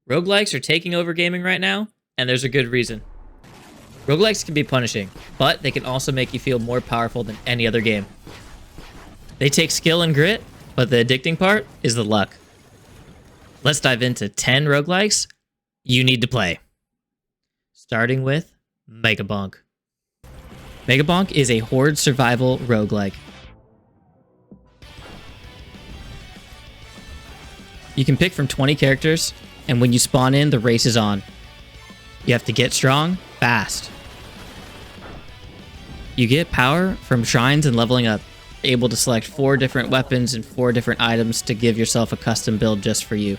Roguelikes are taking over gaming right now, and there's a good reason. Roguelikes can be punishing, but they can also make you feel more powerful than any other game. They take skill and grit, but the addicting part is the luck. Let's dive into 10 roguelikes you need to play. Starting with MegaBonk. MegaBonk is a horde survival roguelike. You can pick from 20 characters, and when you spawn in, the race is on. You have to get strong, fast. You get power from shrines and leveling up, able to select 4 different weapons and 4 different items to give yourself a custom build just for you.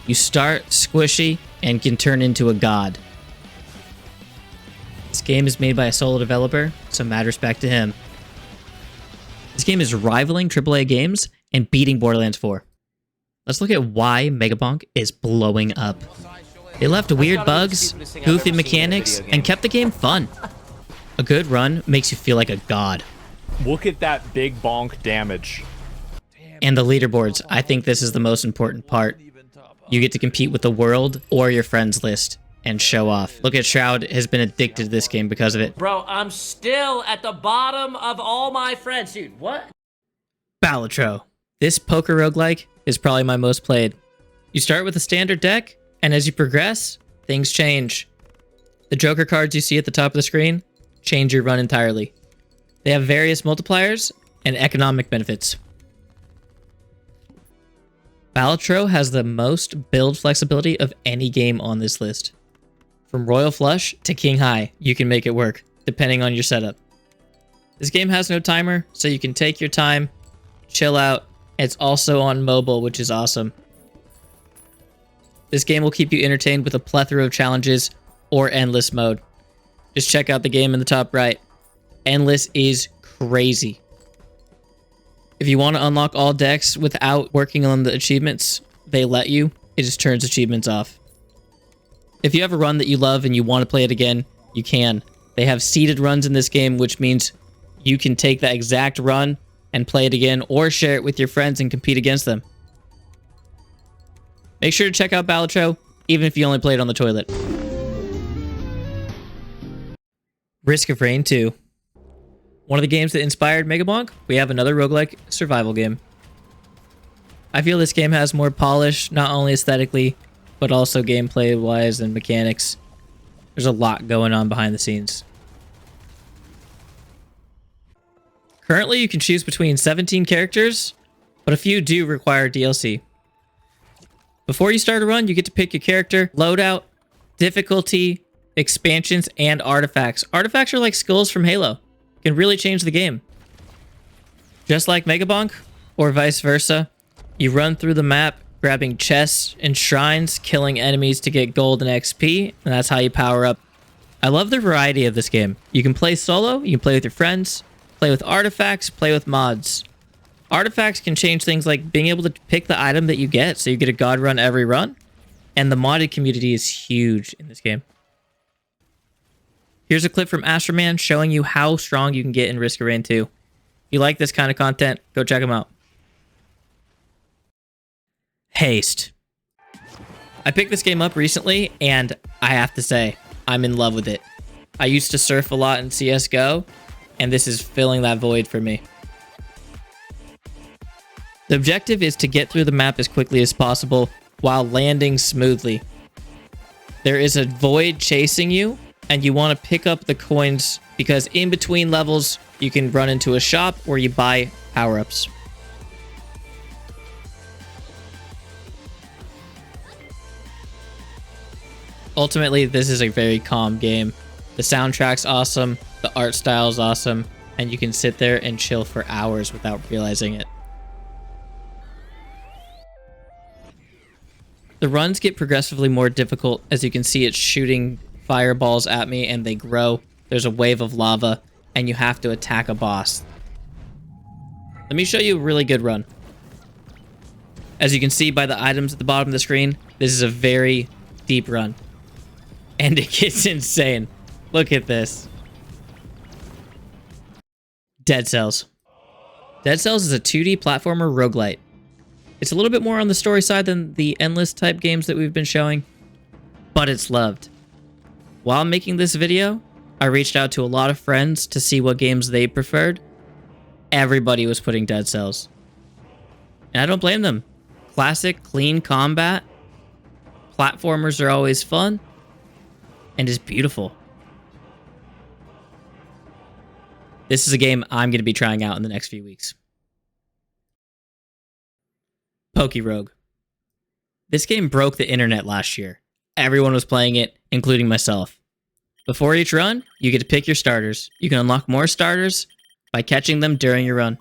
You start squishy and can turn into a god. This game is made by a solo developer, so mad respect to him. This game is rivaling AAA games and beating Borderlands 4. Let's look at why MegaBonk is blowing up. They left weird bugs, goofy mechanics, and kept the game fun. A good run makes you feel like a god. Look at that big bonk damage. And the leaderboards, I think this is the most important part. You get to compete with the world or your friends list and show off. Look at Shroud has been addicted to this game because of it. Bro, I'm still at the bottom of all my friends. Dude, what? Balatro. This poker roguelike is probably my most played. You start with a standard deck, and as you progress, things change. The Joker cards you see at the top of the screen change your run entirely. They have various multipliers and economic benefits. Balatro has the most build flexibility of any game on this list. From Royal Flush to King High, you can make it work, depending on your setup. This game has no timer, so you can take your time, chill out. It's also on mobile, which is awesome. This game will keep you entertained with a plethora of challenges or endless mode. Just check out the game in the top right. Endless is crazy. If you want to unlock all decks without working on the achievements, they let you. It just turns achievements off. If you have a run that you love and you want to play it again, you can. They have seeded runs in this game, which means you can take that exact run and play it again, or share it with your friends and compete against them. Make sure to check out Balatro, even if you only play it on the toilet. Risk of Rain 2. One of the games that inspired MegaBonk, we have another roguelike survival game. I feel this game has more polish, not only aesthetically, but also gameplay-wise and mechanics. There's a lot going on behind the scenes. Currently, you can choose between 17 characters, but a few do require DLC. Before you start a run, you get to pick your character, loadout, difficulty, expansions, and artifacts. Artifacts are like skulls from Halo. Can really change the game. Just like MegaBonk, or vice versa, you run through the map, grabbing chests and shrines, killing enemies to get gold and XP, and that's how you power up. I love the variety of this game. You can play solo, you can play with your friends, play with artifacts, play with mods. Artifacts can change things like being able to pick the item that you get, so you get a god run every run, and the modded community is huge in this game. Here's a clip from Astroman showing you how strong you can get in Risk of Rain 2. If you like this kind of content, go check them out. Haste. I picked this game up recently, and I have to say, I'm in love with it. I used to surf a lot in CSGO, and this is filling that void for me. The objective is to get through the map as quickly as possible while landing smoothly. There is a void chasing you, and you want to pick up the coins because in between levels, you can run into a shop where you buy power-ups. Ultimately, this is a very calm game. The soundtrack's awesome, the art style is awesome, and you can sit there and chill for hours without realizing it. The runs get progressively more difficult. As you can see, it's shooting fireballs at me and they grow. There's a wave of lava and you have to attack a boss. Let me show you a really good run. As you can see by the items at the bottom of the screen, this is a very deep run. And it gets insane. Look at this. Dead Cells. Dead Cells is a 2D platformer roguelite. It's a little bit more on the story side than the endless type games that we've been showing, but it's loved. While making this video, I reached out to a lot of friends to see what games they preferred. Everybody was putting Dead Cells. And I don't blame them. Classic, clean combat. Platformers are always fun. And is beautiful. This is a game I'm going to be trying out in the next few weeks. PokeRogue. This game broke the internet last year. Everyone was playing it, including myself. Before each run, you get to pick your starters. You can unlock more starters by catching them during your run.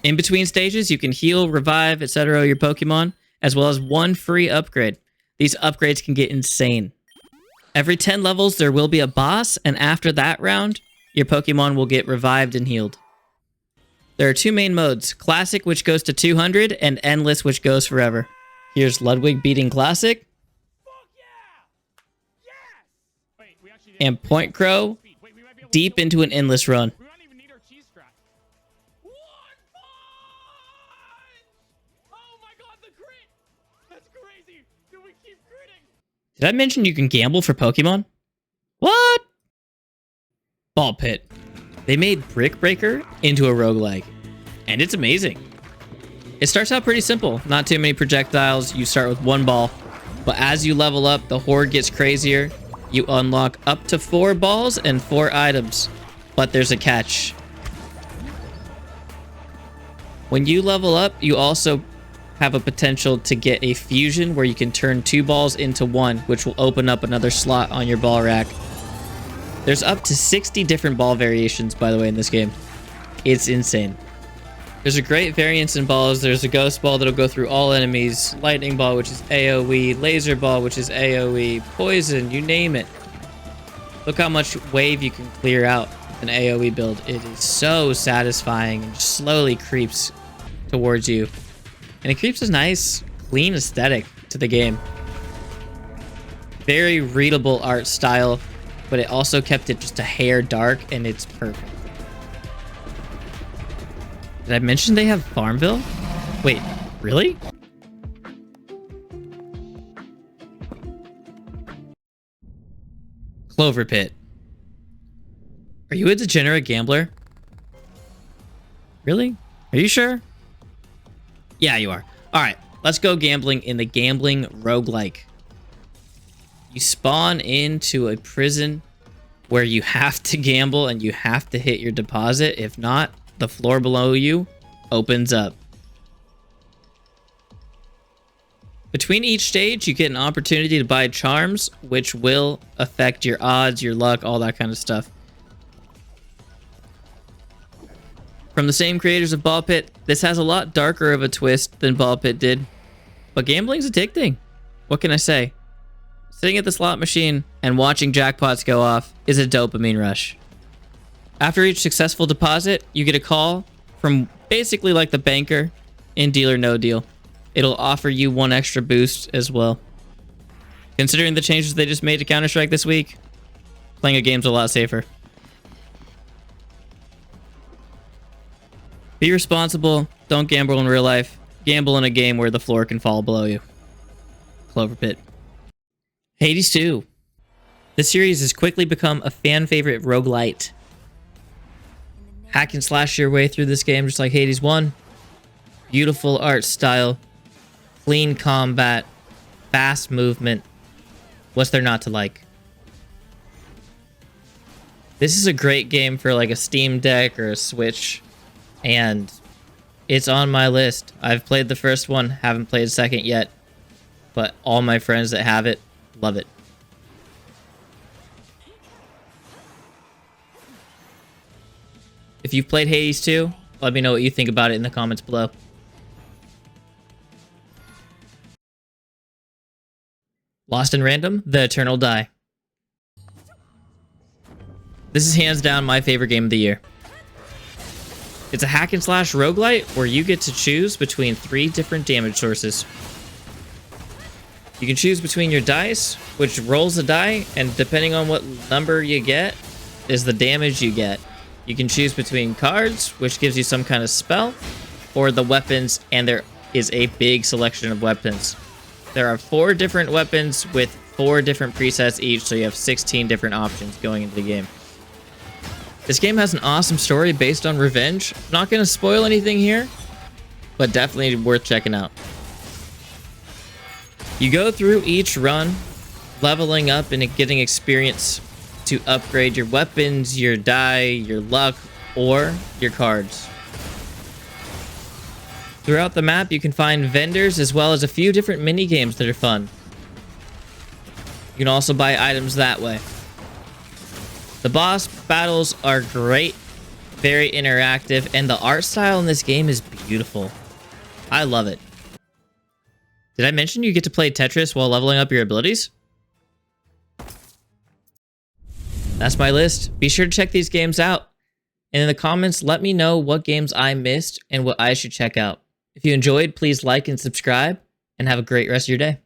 In between stages, you can heal, revive, etc. your Pokemon, as well as one free upgrade. These upgrades can get insane. Every 10 levels, there will be a boss, and after that round, your Pokemon will get revived and healed. There are two main modes, Classic, which goes to 200, and Endless, which goes forever. Here's Ludwig beating Classic. And Point Crow deep into an endless run. Did I mention you can gamble for Pokemon? What? Ball Pit. They made Brick Breaker into a roguelike, and it's amazing. It starts out pretty simple, not too many projectiles, you start with one ball, but as you level up, the horde gets crazier. You unlock up to 4 balls and 4 items, but there's a catch. When you level up, you also have a potential to get a fusion where you can turn 2 balls into 1, which will open up another slot on your ball rack. There's up to 60 different ball variations, by the way, in this game. It's insane. There's a great variance in balls. There's a ghost ball that'll go through all enemies, lightning ball, which is AoE, laser ball, which is AoE, poison, you name it. Look how much wave you can clear out with an AoE build. It is so satisfying and just slowly creeps towards you. And it keeps a nice, clean aesthetic to the game. Very readable art style, but it also kept it just a hair dark, and it's perfect. Did I mention they have Farmville? Wait, really? Clover Pit. Are you a degenerate gambler? Really? Are you sure? Yeah, you are. Alright, let's go gambling in the gambling roguelike. You spawn into a prison where you have to gamble and you have to hit your deposit. If not, the floor below you opens up. Between each stage, you get an opportunity to buy charms, which will affect your odds, your luck, all that kind of stuff. From the same creators of Ball Pit, this has a lot darker of a twist than Ball Pit did. But gambling's addicting. What can I say? Sitting at the slot machine and watching jackpots go off is a dopamine rush. After each successful deposit, you get a call from basically like the banker in Deal or No Deal. It'll offer you 1 extra boost as well. Considering the changes they just made to Counter-Strike this week, playing a game's a lot safer. Be responsible, don't gamble in real life. Gamble in a game where the floor can fall below you. Clover Pit. Hades 2. This series has quickly become a fan favorite roguelite. Hack and slash your way through this game just like Hades 1. Beautiful art style, clean combat, fast movement. What's there not to like? This is a great game for like a Steam Deck or a Switch, and it's on my list. I've played the first one, haven't played second yet, but all my friends that have it love it. If you've played Hades 2, let me know what you think about it in the comments below. Lost in Random, The Eternal Die. This is hands down my favorite game of the year. It's a hack and slash roguelite where you get to choose between 3 different damage sources. You can choose between your dice, which rolls a die, and depending on what number you get, is the damage you get. You can choose between cards, which gives you some kind of spell, or the weapons and their is a big selection of weapons. There are 4 different weapons with 4 different presets each, so you have 16 different options going into the game. This game has an awesome story based on revenge. Not going to spoil anything here, but definitely worth checking out. You go through each run, leveling up and getting experience to upgrade your weapons, your die, your luck, or your cards. Throughout the map, you can find vendors as well as a few different mini games that are fun. You can also buy items that way. The boss battles are great, very interactive, and the art style in this game is beautiful. I love it. Did I mention you get to play Tetris while leveling up your abilities? That's my list. Be sure to check these games out. And in the comments, let me know what games I missed and what I should check out. If you enjoyed, please like and subscribe, and have a great rest of your day.